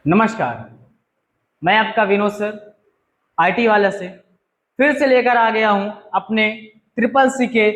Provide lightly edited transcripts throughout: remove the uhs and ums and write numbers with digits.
नमस्कार। मैं आपका विनोद सर आईटी वाला से फिर से लेकर आ गया हूं अपने ट्रिपल सी के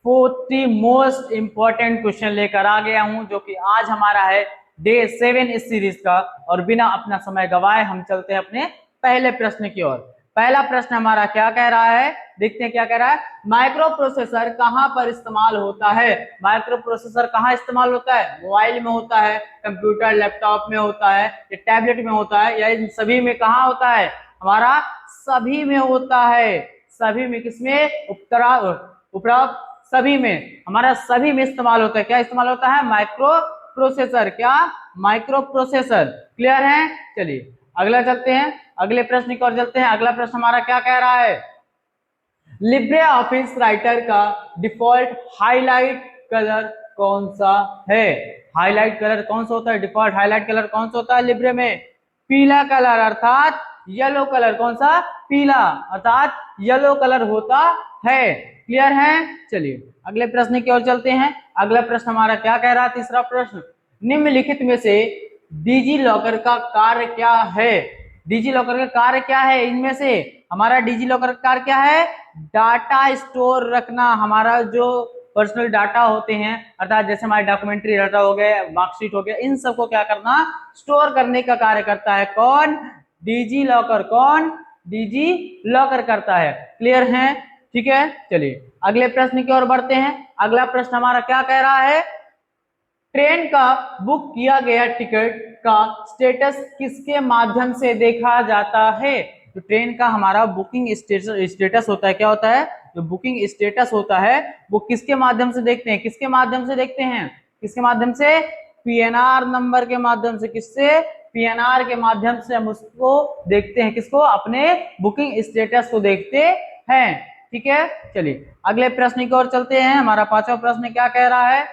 40 मोस्ट इंपॉर्टेंट क्वेश्चन लेकर आ गया हूं, जो कि आज हमारा है डे 7 इस सीरीज का। और बिना अपना समय गवाए हम चलते हैं अपने पहले प्रश्न की ओर। पहला प्रश्न हमारा क्या कह रहा है, देखते हैं क्या कह रहा है। माइक्रो प्रोसेसर कहां पर इस्तेमाल होता है? माइक्रो प्रोसेसर कहां इस्तेमाल होता है? मोबाइल में होता है, कंप्यूटर लैपटॉप में होता है, या टैबलेट में होता है, या इन सभी में कहां होता है? हमारा सभी में होता है। सभी में, किसमें? उपराग सभी में, हमारा सभी में इस्तेमाल होता है। क्या इस्तेमाल होता है? Microprocessor. क्या? Microprocessor. क्लियर है? चलिए अगला चलते हैं, अगले प्रश्न की ओर चलते हैं। अगला प्रश्न हमारा क्या कह रहा है? लिब्रे ऑफिस राइटर का डिफॉल्ट हाईलाइट कलर कौन सा है? हाईलाइट कलर कौन सा होता है? डिफॉल्ट हाईलाइट कलर कौन सा होता है लिब्रे में? पीला कलर, अर्थात येलो कलर। कौन सा? पीला, अर्थात येलो कलर होता है। क्लियर है? चलिए अगले प्रश्न की ओर चलते हैं। अगला प्रश्न हमारा क्या कह रहा है? तीसरा प्रश्न, निम्नलिखित में से डिजी लॉकर का कार्य क्या है? डिजी लॉकर का कार्य क्या है इनमें से? हमारा डिजी लॉकर का कार्य क्या है? डाटा स्टोर रखना। हमारा जो पर्सनल डाटा होते हैं, अर्थात जैसे हमारे डॉक्यूमेंट्री डाटा हो गए, मार्कशीट हो गया, इन सबको क्या करना? स्टोर करने का कार्य करता है कौन? Digi locker. कौन? डिजी लॉकर करता है। क्लियर है? ठीक है, चलिए अगले प्रश्न की ओर बढ़ते हैं। अगला प्रश्न हमारा क्या कह रहा है? ट्रेन का बुक किया गया टिकट का स्टेटस किसके माध्यम से देखा जाता है? तो ट्रेन का हमारा बुकिंग स्टेटस होता है, क्या होता है? जो बुकिंग स्टेटस होता है वो किसके माध्यम से देखते हैं? किसके माध्यम से देखते हैं? किसके माध्यम से? पीएनआर नंबर के माध्यम से। किससे? पीएनआर के माध्यम से हम उसको देखते हैं। किसको? अपने बुकिंग स्टेटस को देखते हैं। ठीक है, चलिए अगले प्रश्न की ओर चलते हैं। हमारा पांचवा प्रश्न क्या कह रहा है?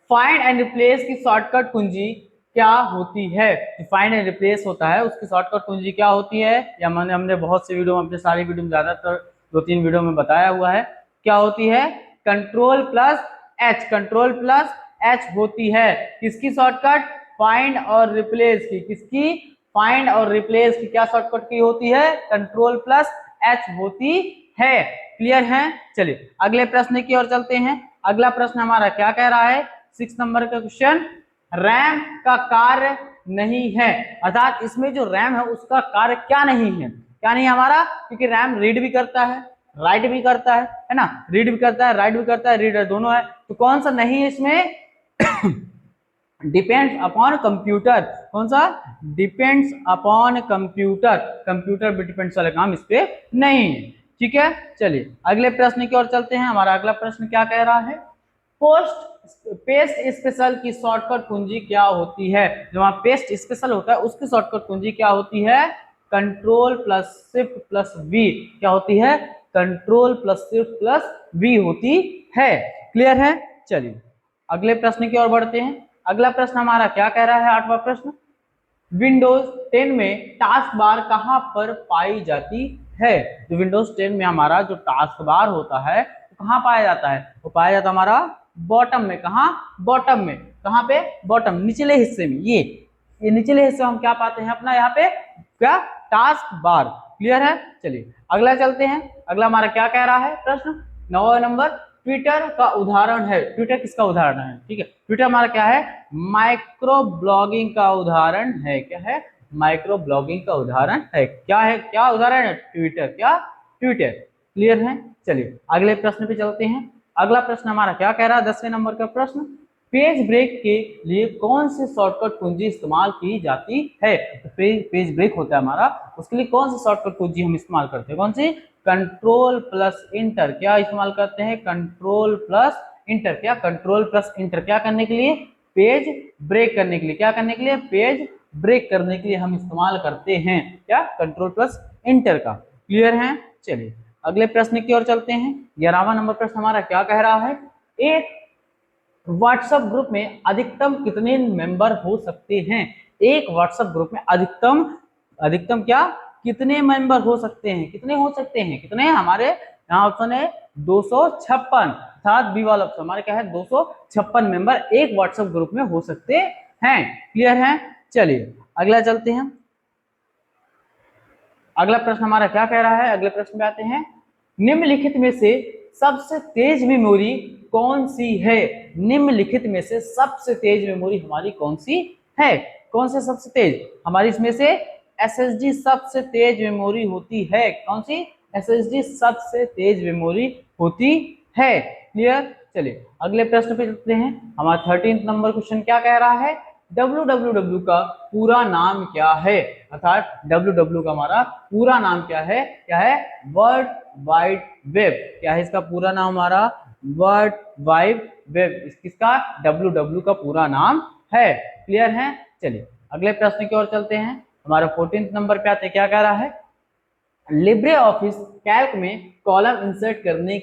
फाइंड एंड रिप्लेस की शॉर्टकट कुंजी क्या होती है? फाइंड एंड रिप्लेस होता है, उसकी शॉर्टकट कुंजी क्या होती है? या हमने बहुत से वीडियो में, अपने सारी वीडियो में, ज्यादातर 2-3 वीडियो में बताया हुआ है। क्या होती है? Control plus H. Control plus H होती है किसकी शॉर्टकट? फाइंड और रिप्लेस की। किसकी? फाइंड और रिप्लेस की। क्या शॉर्टकट की होती है? कंट्रोल प्लस एच होती है। क्लियर है? चलिए अगले प्रश्न की ओर चलते हैं। अगला प्रश्न हमारा क्या कह रहा है? 6 नंबर का क्वेश्चन, रैम का कार्य नहीं है, अर्थात इसमें जो रैम है उसका कार्य क्या नहीं है? क्या नहीं है हमारा? क्योंकि रैम रीड भी करता है, राइट भी करता है ना? रीड भी करता है, राइट भी करता है, रीडर दोनों है। तो कौन सा नहीं है इसमें? Depends upon computer. कौन सा? Depends upon computer. कंप्यूटर पे डिपेंड्स वाला काम इस पे नहीं है। ठीक है, चलिए अगले प्रश्न की ओर चलते हैं। हमारा अगला प्रश्न क्या कह रहा है? पोस्ट पेस्ट स्पेशल की शॉर्टकट कुंजी क्या होती है? जो वहां पेस्ट स्पेशल होता है उसकी शॉर्टकट कुंजी क्या होती है? Control plus shift plus V. क्या होती है? Control plus shift plus V होती है। क्लियर है? चलिए अगले प्रश्न की ओर बढ़ते हैं। अगला प्रश्न हमारा क्या कह रहा है? आठवां प्रश्न, विंडोज 10 में टास्क बार कहां पर पाई जाती है? तो विंडोज 10 में हमारा जो टास्क बार होता है वो कहां पाया जाता है? वो पाया जाता है हमारा बॉटम में। कहां? बॉटम में। कहां पे? बॉटम, निचले हिस्से में। ये निचले हिस्से में हम क्या पाते हैं अपना यहाँ पे? क्या? Task bar. क्लियर है? चलिए अगला चलते हैं। अगला हमारा क्या कह रहा है प्रश्न? 9वां नंबर, ट्विटर का उदाहरण है। ट्विटर किसका उदाहरण है? ठीक है, ट्विटर हमारा क्या है? माइक्रो ब्लॉगिंग का उदाहरण है। क्या है? माइक्रो ब्लॉगिंग का उदाहरण है। क्या है? क्या उदाहरण है? ट्विटर। क्या? ट्विटर। क्लियर है? चलिए अगले प्रश्न पे चलते हैं। अगला प्रश्न हमारा क्या कह रहा है? 10वें नंबर का प्रश्न, पेज ब्रेक के लिए कौन सी शॉर्टकट कुंजी इस्तेमाल की जाती है? तो पेज ब्रेक होता है हमारा, उसके लिए कौन सी शॉर्टकट कुंजी हम इस्तेमाल करते हैं? कौन सी? Control plus enter. क्या इस्तेमाल करते हैं? Control plus enter. क्या? Control plus enter. क्या करने के लिए? पेज ब्रेक करने के लिए। क्या करने के लिए? पेज ब्रेक करने के लिए हम इस्तेमाल करते हैं क्या? कंट्रोल प्लस इंटर का। क्लियर है? चलिए अगले प्रश्न की ओर चलते हैं। 11वां नंबर प्रश्न हमारा क्या कह रहा है? एक व्हाट्सएप ग्रुप में अधिकतम कितने मेंबर हो सकते हैं? एक व्हाट्सएप ग्रुप में अधिकतम, अधिकतम क्या? कितने मेंबर हो सकते हैं? कितने हो सकते हैं? कितने? हमारे यहाँ ऑप्शन है 256, अर्थात बी वाला ऑप्शन हमारे क्या है? 256 मेंबर एक व्हाट्सएप ग्रुप में हो सकते हैं। क्लियर है? चलिए अगला चलते हैं। अगला प्रश्न हमारा क्या कह रहा है, अगले प्रश्न पे आते हैं। निम्नलिखित में से सबसे तेज मेमोरी कौन सी है? निम्नलिखित में से सबसे तेज मेमोरी हमारी कौन सी है? कौन से सबसे तेज? हमारी इसमें से एसएसडी सबसे तेज मेमोरी होती है। कौन सी? एसएसडी सबसे तेज मेमोरी होती है। क्लियर? चलिए अगले प्रश्न पे चलते हैं। हमारा 13 नंबर क्वेश्चन क्या कह रहा है? www का पूरा नाम क्या है? अर्थात www का हमारा पूरा नाम क्या है? क्या है? World wide web. क्या है इसका पूरा नाम? हमारा वर्ल्ड वाइड वेब किसका? www का पूरा नाम है। क्लियर है? चलिए अगले प्रश्न की ओर चलते हैं। हमारा 14 नंबर पे आते हैं। क्या कह रहा है? लिब्रे ऑफिस कैल्क में कॉलम इंसर्ट करने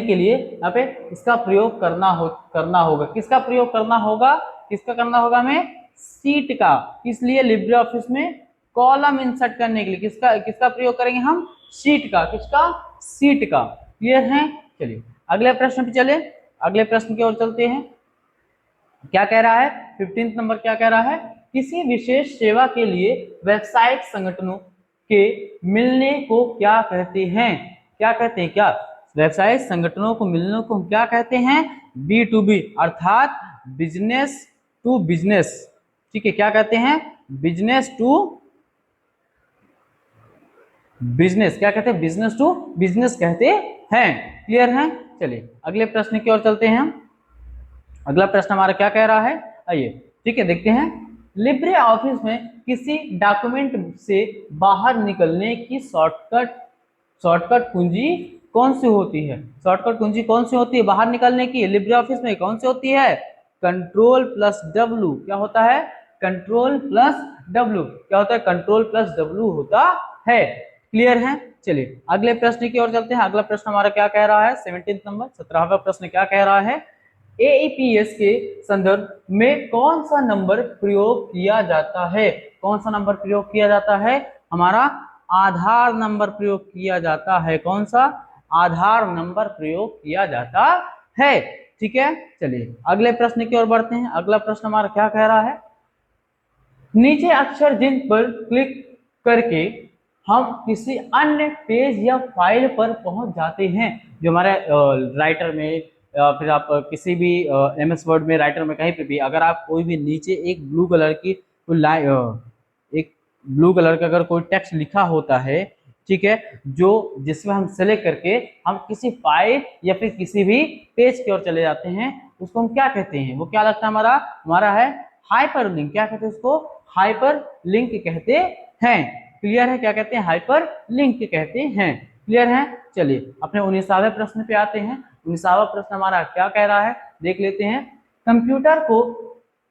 के लिए यहाँ पे इसका प्रयोग करना होगा। किसका प्रयोग करना होगा? किसका करना होगा हमें? सीट का। इसलिए लिब्रे ऑफिस में कॉलम इंसर्ट करने के लिए किसका प्रयोग करेंगे हम? सीट का। किसका? सीट का। क्लियर है? चलिए अगले प्रश्न पे चले। अगले प्रश्न की ओर चलते हैं। क्या कह रहा है? 15 नंबर क्या कह रहा है? किसी विशेष सेवा के लिए व्यावसायिक संगठनों के मिलने को क्या कहते हैं? क्या कहते हैं? क्या व्यावसायिक संगठनों को मिलने को क्या कहते हैं? B2B अर्थात बिजनेस टू बिजनेस। ठीक है, क्या कहते हैं? Business to business. क्या कहते हैं? बिजनेस टू बिजनेस कहते हैं। क्लियर है? चलिए अगले प्रश्न की ओर चलते हैं हम। अगला प्रश्न हमारा क्या कह रहा है? आइए ठीक है देखते हैं। लिब्रे ऑफिस में किसी डॉक्यूमेंट से बाहर निकलने की शॉर्टकट कुंजी कौन सी होती है? शॉर्टकट कुंजी कौन सी होती है बाहर निकलने की? लिब्रे ऑफिस में कौन सी होती है? Control plus W. क्या होता है? Control plus W. क्या होता है? कंट्रोल प्लस डब्ल्यू होता है। क्लियर है? चलिए अगले प्रश्न की ओर चलते हैं। अगला प्रश्न हमारा क्या कह रहा है? 17 नंबर 17वां प्रश्न क्या कह रहा है? एईपीएस के संदर्भ में कौन सा नंबर प्रयोग किया जाता है? कौन सा नंबर प्रयोग किया जाता है? हमारा आधार नंबर प्रयोग किया जाता है। कौन सा? आधार नंबर प्रयोग किया जाता है। ठीक है, चलिए अगले प्रश्न की ओर बढ़ते हैं। अगला प्रश्न हमारा क्या कह रहा है? नीचे अक्षर जिन पर क्लिक करके हम किसी अन्य पेज या फाइल पर पहुंच जाते हैं। जो हमारे राइटर में या फिर आप किसी भी एमएस वर्ड में, राइटर में, कहीं पे भी अगर आप कोई भी नीचे एक ब्लू कलर की एक ब्लू कलर का अगर कोई टेक्स्ट लिखा होता है, ठीक है, जो जिसमें हम सेलेक्ट करके हम किसी फाइल या फिर किसी भी पेज की ओर चले जाते हैं, उसको हम क्या कहते हैं? वो क्या लगता है हमारा? हमारा है हाइपर लिंक। क्या कहते हैं उसको? हाइपर लिंक कहते हैं। क्लियर है? क्या कहते हैं? हाइपर लिंक कहते हैं। क्लियर है? चलिए अपने 19वें प्रश्न पे आते हैं। 19वां प्रश्न हमारा क्या कह रहा है? देख लेते हैं। कंप्यूटर को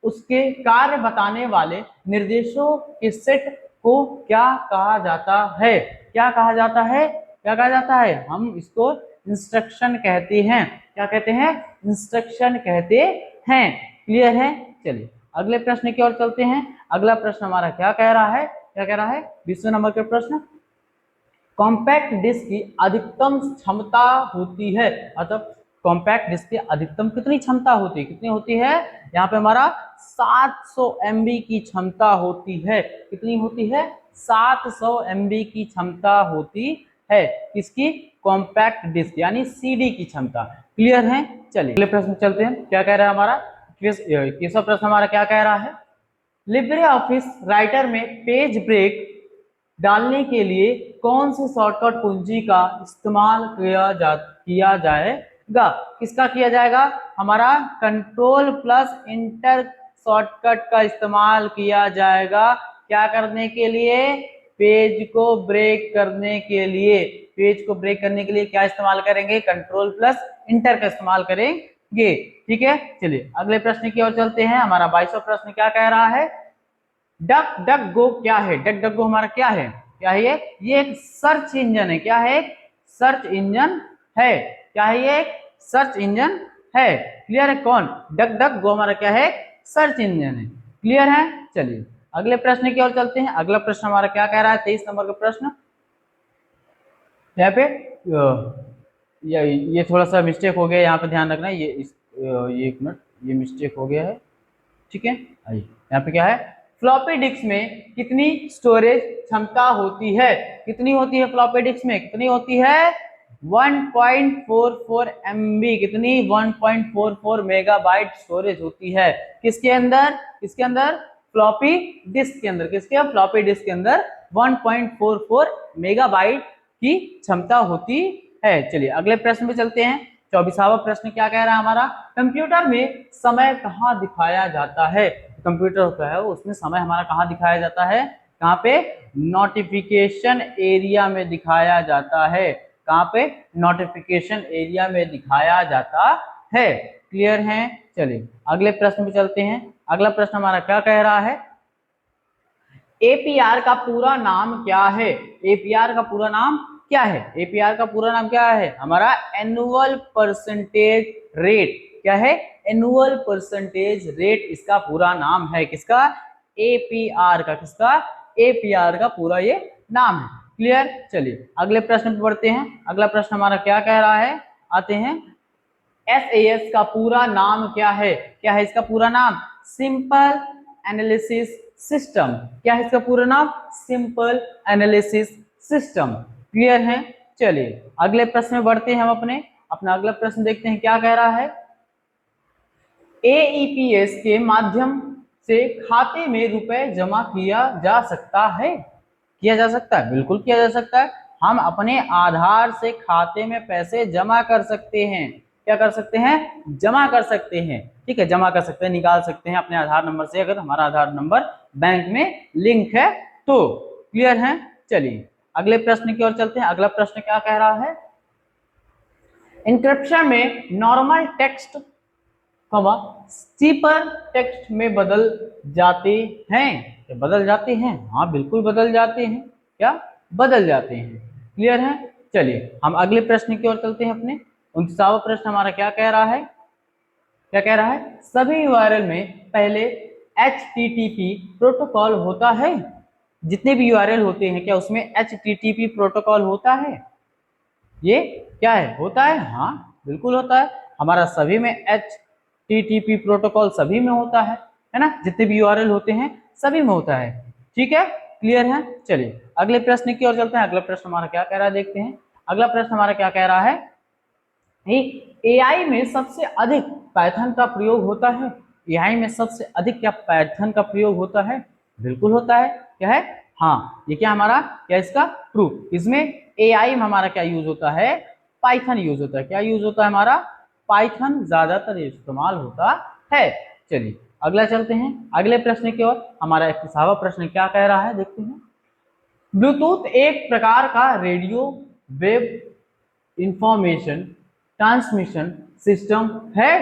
उसके कार्य बताने वाले निर्देशों के सेट को क्या कहा जाता है? क्या कहा जाता है? क्या कहा जाता है? हम इसको इंस्ट्रक्शन कहते हैं। क्या कहते हैं? इंस्ट्रक्शन कहते हैं। क्लियर है? चलिए अगले प्रश्न की ओर चलते हैं। अगला प्रश्न हमारा क्या कह रहा है? क्या कह रहा है? 20वें नंबर के प्रश्न। कॉम्पैक्ट डिस्क की अधिकतम क्षमता होती है, अतः कॉम्पैक्ट डिस्क की अधिकतम कितनी क्षमता होती है? कितनी होती है? यहाँ पे हमारा 700 MB की क्षमता होती है। कितनी होती है? 700 MB की क्षमता होती है। किसकी? कॉम्पैक्ट डिस्क यानी सीडी की क्षमता। क्लियर है? चलिए अगले प्रश्न चलते हैं। क्या कह रहा है हमारा? 21वां प्रश्न हमारा क्या कह रहा है? लिब्रे ऑफिस राइटर में पेज ब्रेक डालने के लिए कौन सी शॉर्टकट कुंजी का इस्तेमाल किया जाएगा? किसका किया जाएगा? हमारा कंट्रोल प्लस इंटर शॉर्टकट का इस्तेमाल किया जाएगा। क्या करने के लिए? पेज को ब्रेक करने के लिए। पेज को ब्रेक करने के लिए क्या इस्तेमाल करेंगे? कंट्रोल प्लस इंटर का इस्तेमाल करेंगे। ठीक है, चलिए अगले प्रश्न की ओर चलते हैं। हमारा 22वां प्रश्न क्या कह रहा है? डक डक गो क्या है? डक डक गो हमारा क्या है? क्या है ये एक सर्च इंजन है। क्या है? सर्च इंजन है। क्या है ये? सर्च इंजन है। क्लियर है? कौन? डक डक गो हमारा क्या है? सर्च इंजन है। क्लियर है? चलिए अगले प्रश्न की ओर चलते हैं। अगला प्रश्न हमारा क्या कह रहा है? 23 नंबर का प्रश्न। यहाँ पे ये थोड़ा सा मिस्टेक हो गया, यहाँ पे ध्यान रखना। ये एक मिनट, ये मिस्टेक हो गया है। ठीक है, आइए यहाँ पे क्या है, फ्लॉपी डिस्क में कितनी स्टोरेज क्षमता होती है, कितनी होती है फ्लॉपी डिस्क में, कितनी होती है 1.44 MB, कितनी 1.44 मेगाबाइट स्टोरेज होती है, किसके अंदर, किसके अंदर, फ्लॉपी डिस्क के अंदर, किसके, फ्लॉपी डिस्क के अंदर 1.44 मेगाबाइट की क्षमता होती है। चलिए अगले प्रश्न पे चलते हैं। 24वां प्रश्न क्या कह रहा है हमारा, कंप्यूटर में समय कहाँ दिखाया जाता है, कंप्यूटर होता है उसमें समय हमारा कहाँ दिखाया जाता है, कहाँ पे, नोटिफिकेशन एरिया में दिखाया जाता है, कहाँ पे, नोटिफिकेशन एरिया में दिखाया जाता है। क्लियर है। चलिए अगले प्रश्न पे चलते हैं। अगला प्रश्न हमारा क्या कह रहा है, एपीआर का पूरा नाम क्या है, एपीआर का पूरा नाम क्या है, एपीआर का पूरा नाम क्या है हमारा, एनुअल परसेंटेज रेट, क्या है, एनुअल परसेंटेज रेट इसका पूरा नाम है, किसका, एपीआर का, किसका, एपीआर का पूरा ये नाम है। क्लियर। चलिए अगले प्रश्न पे बढ़ते हैं। अगला प्रश्न हमारा क्या कह रहा है, आते हैं, SAS का पूरा नाम क्या है, क्या है इसका पूरा नाम, सिंपल एनालिसिस सिस्टम, क्या है इसका पूरा नाम, सिंपल एनालिसिस सिस्टम। क्लियर है। चलिए अगले प्रश्न में बढ़ते हैं हम अपना अगला प्रश्न देखते हैं क्या कह रहा है, AEPS के माध्यम से खाते में रुपए जमा किया जा सकता है, किया जा सकता है, बिल्कुल किया जा सकता है। हम अपने आधार से खाते में पैसे जमा कर सकते हैं, क्या कर सकते हैं, जमा कर सकते हैं, ठीक है, जमा कर सकते हैं, निकाल सकते हैं अपने आधार नंबर से, अगर हमारा आधार नंबर बैंक में लिंक है तो। क्लियर है। चलिए अगले प्रश्न की ओर चलते हैं। अगला प्रश्न क्या कह रहा है, इंक्रिप्शन में नॉर्मल टेक्स्ट स्टीपर टेक्स्ट में बदल जाते हैं, क्या बदल जाते हैं, हाँ बिल्कुल बदल जाते हैं, क्या बदल जाते हैं। क्लियर है। चलिए हम अगले प्रश्न की ओर चलते हैं। 29वां प्रश्न हमारा क्या कह रहा है, क्या कह रहा है, सभी यूआरएल में पहले HTTP प्रोटोकॉल होता है, जितने भी यूआरएल होते हैं क्या उसमें HTTP प्रोटोकॉल होता है, ये क्या है, होता है, हाँ बिल्कुल होता है, हमारा सभी में HTTP प्रोटोकॉल सभी में होता है ना, जितने भी यूआरएल होते हैं सभी में होता है। ठीक है, क्लियर है। चलिए अगले प्रश्न की ओर चलते हैं। अगला प्रश्न हमारा क्या कह रहा है देखते हैं। अगला प्रश्न हमारा क्या कह रहा है, एआई में सबसे अधिक पाइथन का प्रयोग होता है, एआई में सबसे अधिक क्या पाइथन का प्रयोग होता है, बिल्कुल होता है, क्या है, हाँ ये क्या हमारा, क्या इसका प्रूफ, इसमें एआई में हमारा क्या यूज होता है, पाइथन यूज होता है, क्या यूज होता है हमारा, पाइथन ज्यादातर इस्तेमाल होता है। चलिए अगला चलते हैं अगले प्रश्न की ओर। हमारा 31वां प्रश्न क्या कह रहा है देखते हैं, ब्लूटूथ एक प्रकार का radio wave information transmission system है,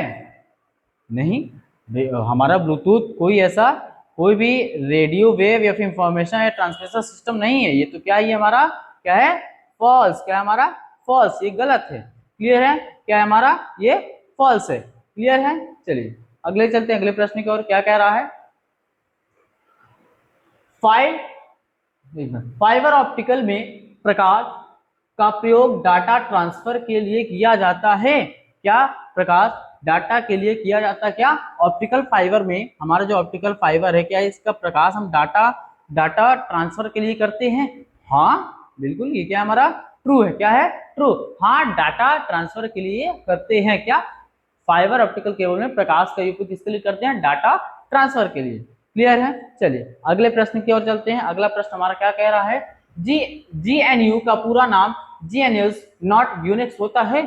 नहीं, हमारा ब्लूटूथ कोई ऐसा कोई भी रेडियो वेव या फिर इंफॉर्मेशन या ट्रांसमिशन सिस्टम नहीं है, ये तो क्या है हमारा, क्या है, फॉल्स, क्या है हमारा, फॉल्स, ये गलत है। क्लियर है, क्या है हमारा, ये फॉल्स है। क्लियर है। चलिए अगले चलते हैं अगले प्रश्न की ओर। क्या कह रहा है, फाइबर ऑप्टिकल में प्रकाश का प्रयोग डाटा ट्रांसफर के लिए किया जाता है, क्या, प्रकाश डाटा के लिए किया जाता है, क्या, ऑप्टिकल फाइबर में, हमारा जो ऑप्टिकल फाइबर है क्या इसका प्रकाश हम डाटा ट्रांसफर के लिए करते हैं, हाँ बिल्कुल, ये क्या हमारा ट्रू है, क्या है, ट्रू, हाँ डाटा ट्रांसफर के लिए करते हैं, क्या, फाइबर ऑप्टिकल केबल में प्रकाश का उपयोग किसके लिए करते हैं, डाटा ट्रांसफर के लिए। क्लियर है। चलिए अगले प्रश्न की ओर चलते हैं। अगला प्रश्न हमारा क्या कह रहा है, GNU का पूरा नाम GNU नॉट यूनिक्स होता है,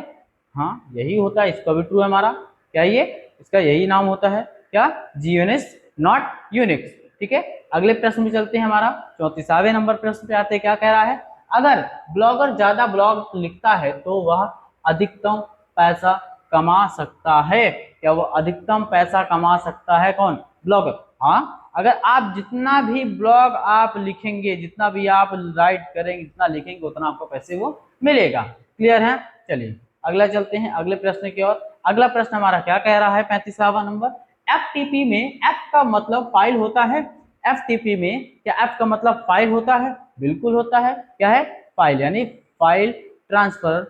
हाँ यही होता है, इसका भी ट्रू है हमारा, क्या ये, इसका यही नाम होता है, क्या, GNU नॉट यूनिक्स। ठीक है अगले प्रश्न में चलते हैं। हमारा 34वें नंबर प्रश्न पे आते हैं। क्या कह रहा है, अगर ब्लॉगर ज्यादा ब्लॉग लिखता है तो वह अधिकतम पैसा कमा सकता है, क्या वो अधिकतम पैसा कमा सकता है, कौन, ब्लॉगर, हाँ अगर आप जितना भी ब्लॉग आप लिखेंगे, जितना भी आप राइट करेंगे, जितना लिखेंगे उतना आपको पैसे वो मिलेगा। क्लियर है। चलिए अगला चलते हैं अगले प्रश्न की ओर। अगला प्रश्न हमारा क्या कह रहा है, 35वां नंबर, FTP में F का मतलब फाइल होता है, FTP में क्या F का मतलब फाइल होता है, बिल्कुल होता है, क्या है, फाइल, यानी फाइल ट्रांसफर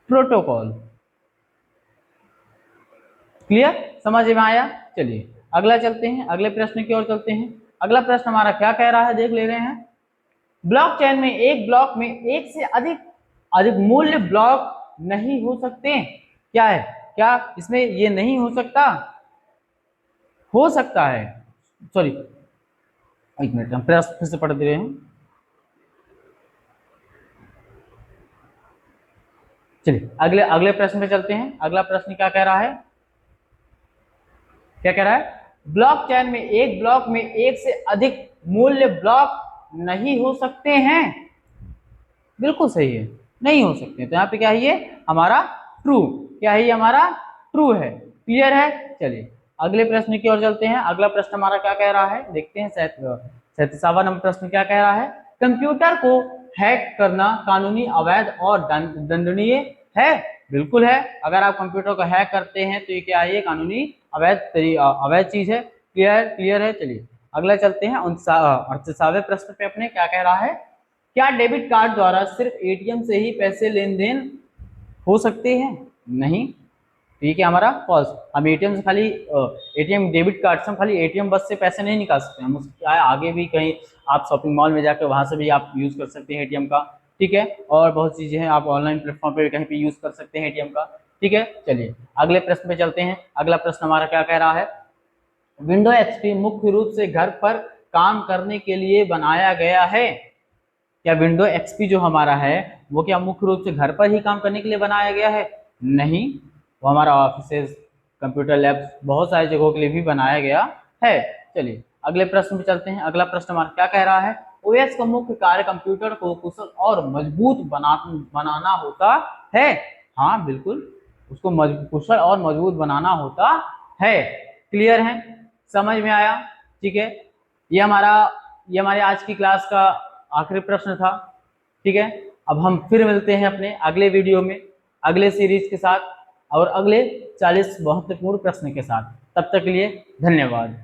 प्रोटोकॉल। क्लियर, समझ में आया। चलिए अगला चलते हैं, अगले प्रश्न की ओर चलते हैं। अगला प्रश्न हमारा क्या कह रहा है, देख ले रहे हैं। ब्लॉकचेन में एक ब्लॉक में एक से अधिक मूल्य ब्लॉक नहीं हो सकते। क्या है, क्या इसमें ये नहीं हो सकता? हो सकता है, सॉरी एक मिनट, हम प्रश्न फिर से पढ़ दे रहे हैं। चलिए अगले अगले प्रश्न पे चलते हैं। अगला प्रश्न क्या कह रहा है, क्या कह रहा है? ब्लॉकचेन में एक ब्लॉक में एक से अधिक मूल्य ब्लॉक नहीं हो सकते हैं। बिल्कुल सही है, नहीं हो सकते। तो यहाँ पे क्या है, ये हमारा ट्रू, क्या है, ये हमारा ट्रू है। क्लियर है। चलिए अगले प्रश्न की ओर चलते हैं। अगला प्रश्न हमारा क्या कह रहा है, देखते हैं। 37वां नंबर प्रश्न क्या कह रहा है? कंप्यूटर को हैक करना कानूनी, अवैध और दंडनीय है। बिल्कुल है। अगर आप कंप्यूटर को हैक करते हैं तो ये क्या है, ये कानूनी अवैध चीज है। क्लियर है। चलिए अगला चलते हैं। 38वें प्रश्न पे अपने क्या कह रहा है? क्या डेबिट कार्ड द्वारा सिर्फ एटीएम से ही पैसे लेन देन हो सकते हैं? नहीं, ठीक है, हमारा फॉल्स। हम एटीएम से खाली एटीएम डेबिट कार्ड से हम खाली एटीएम बस से पैसे नहीं निकाल सकते। हम उसके आगे भी कहीं आप शॉपिंग मॉल में जाकर वहां से भी आप यूज कर सकते हैं एटीएम का। ठीक है, और बहुत चीजें हैं, आप ऑनलाइन प्लेटफॉर्म पे कहीं पे यूज कर सकते हैं एटीएम का। ठीक है, चलिए अगले प्रश्न पे चलते हैं। अगला प्रश्न हमारा क्या कह रहा है? विंडो एक्सपी मुख्य रूप से घर पर काम करने के लिए बनाया गया है। क्या विंडो एक्सपी जो हमारा है वो क्या मुख्य रूप से घर पर ही काम करने के लिए बनाया गया है? नहीं, वो हमारा ऑफिसेज, कंप्यूटर लैब्स, बहुत सारी जगहों के लिए भी बनाया गया है। चलिए अगले प्रश्न पे चलते हैं। अगला प्रश्न हमारा क्या कह रहा है? ओएस का मुख्य कार्य कंप्यूटर को कुशल और मजबूत बनाना होता है। हाँ बिल्कुल, उसको कुशल और मजबूत बनाना होता है। क्लियर है, समझ में आया? ठीक है, ये हमारे आज की क्लास का आखिरी प्रश्न था। ठीक है, अब हम फिर मिलते हैं अपने अगले वीडियो में, अगले सीरीज के साथ और अगले 40 महत्वपूर्ण प्रश्न के साथ। तब तक के लिए धन्यवाद।